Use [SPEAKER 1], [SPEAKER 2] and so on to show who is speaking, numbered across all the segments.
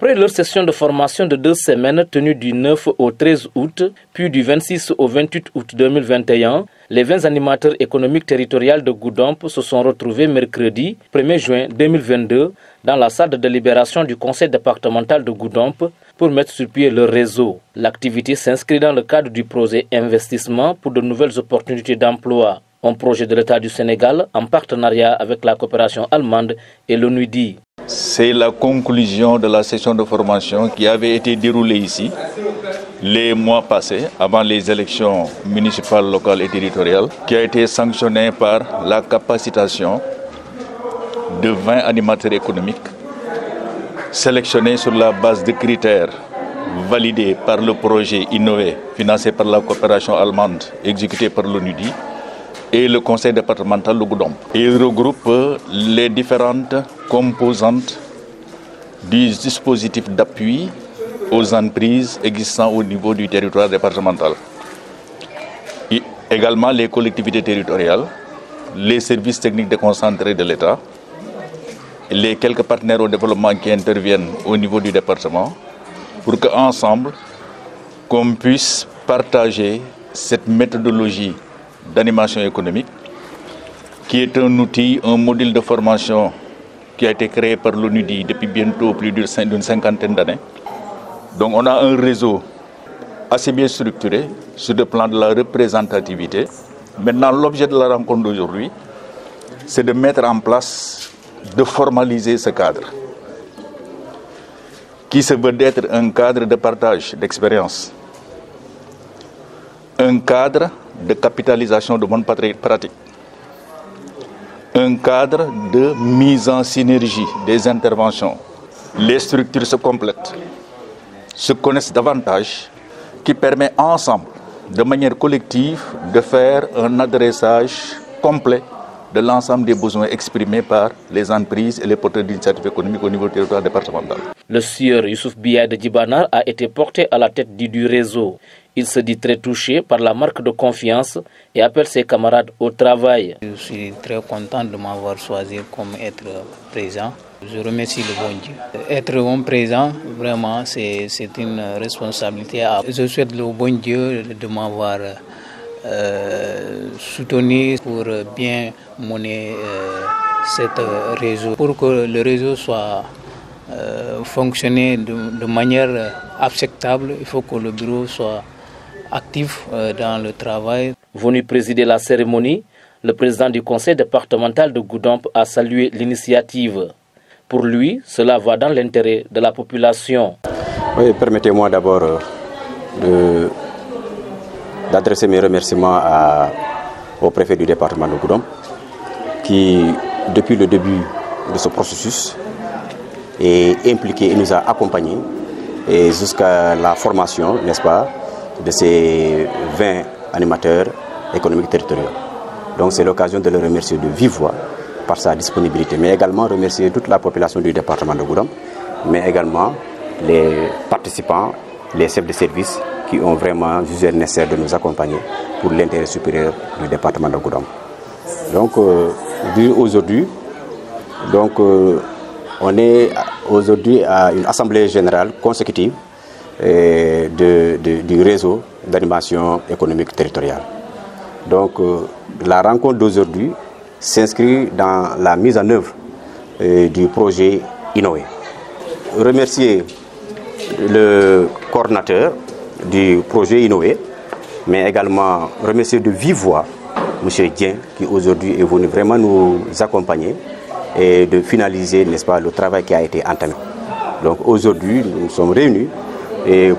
[SPEAKER 1] Après leur session de formation de 2 semaines tenue du 9 au 13 août, puis du 26 au 28 août 2021, les 20 animateurs économiques territoriaux de Goudomp se sont retrouvés mercredi 1er juin 2022 dans la salle de délibération du conseil départemental de Goudomp pour mettre sur pied leur réseau. L'activité s'inscrit dans le cadre du projet Investissement pour de nouvelles opportunités d'emploi, un projet de l'État du Sénégal en partenariat avec la coopération allemande et l'ONUDI.
[SPEAKER 2] C'est la conclusion de la session de formation qui avait été déroulée ici les mois passés, avant les élections municipales, locales et territoriales, qui a été sanctionnée par la capacitation de 20 animateurs économiques sélectionnés sur la base de critères validés par le projet Innové, financé par la coopération allemande, exécuté par l'ONUDI, et le conseil départemental de Goudomp. Il regroupe les différentes composantes du dispositif d'appui aux entreprises existant au niveau du territoire départemental. Et également les collectivités territoriales, les services techniques déconcentrés de l'État, les quelques partenaires au développement qui interviennent au niveau du département, pour qu'ensemble, qu'on puisse partager cette méthodologie d'animation économique, qui est un outil, un module de formation qui a été créé par l'ONUDI depuis bientôt plus d'une 50aine d'années. Donc on a un réseau assez bien structuré sur le plan de la représentativité. Maintenant, l'objet de la rencontre d'aujourd'hui, c'est de mettre en place, de formaliser ce cadre, qui se veut d'être un cadre de partage d'expérience, un cadre de capitalisation de bonnes pratiques, un cadre de mise en synergie des interventions. Les structures se complètent, se connaissent davantage, qui permet ensemble, de manière collective, de faire un adressage complet de l'ensemble des besoins exprimés par les entreprises et les porteurs d'initiatives économiques au niveau du territoire départemental. Le sieur Youssouf Biaye de Djibanar a été porté à la tête du réseau. Il se dit très touché par la marque de confiance et appelle ses camarades au travail.
[SPEAKER 3] Je suis très content de m'avoir choisi comme être président. Je remercie le bon Dieu. Être un président, vraiment, c'est une responsabilité. Je souhaite le bon Dieu de m'avoir soutenu pour bien mener ce réseau. Pour que le réseau soit fonctionner de manière acceptable, il faut que le bureau soit actif dans le travail.
[SPEAKER 1] Venu présider la cérémonie, le président du conseil départemental de Goudomp a salué l'initiative. Pour lui, cela va dans l'intérêt de la population.
[SPEAKER 4] Oui, permettez-moi d'abord d'adresser mes remerciements au préfet du département de Goudomp, qui, depuis le début de ce processus, est impliqué et nous a accompagnés jusqu'à la formation, n'est-ce pas, de ces 20 animateurs économiques territoriaux. Donc c'est l'occasion de le remercier de vive voix par sa disponibilité, mais également remercier toute la population du département de Goudomp, mais également les participants, les chefs de service qui ont vraiment jugé nécessaire de nous accompagner pour l'intérêt supérieur du département de Goudomp. Donc aujourd'hui, on est aujourd'hui à une assemblée générale consécutive du réseau d'animation économique territoriale. Donc la rencontre d'aujourd'hui s'inscrit dans la mise en œuvre du projet Innové. Remercier le coordinateur du projet Innové, mais également remercier de vive voix M. Dien qui aujourd'hui est venu vraiment nous accompagner et de finaliser, n'est-ce pas, le travail qui a été entamé. Donc aujourd'hui, nous sommes réunis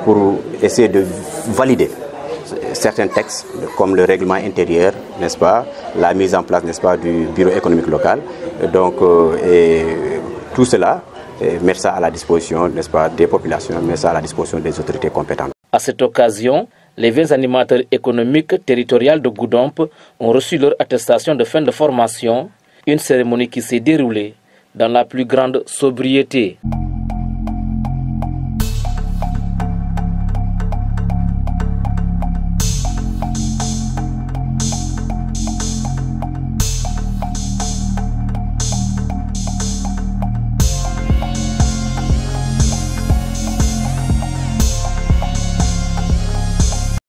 [SPEAKER 4] pour essayer de valider certains textes comme le règlement intérieur, n'est-ce pas, la mise en place, n'est-ce pas, du bureau économique local. Donc tout cela, mettre ça à la disposition, n'est-ce pas, des populations, mettre ça à la disposition des autorités compétentes.
[SPEAKER 1] À cette occasion, les 20 animateurs économiques territoriaux de Goudomp ont reçu leur attestation de fin de formation, une cérémonie qui s'est déroulée dans la plus grande sobriété.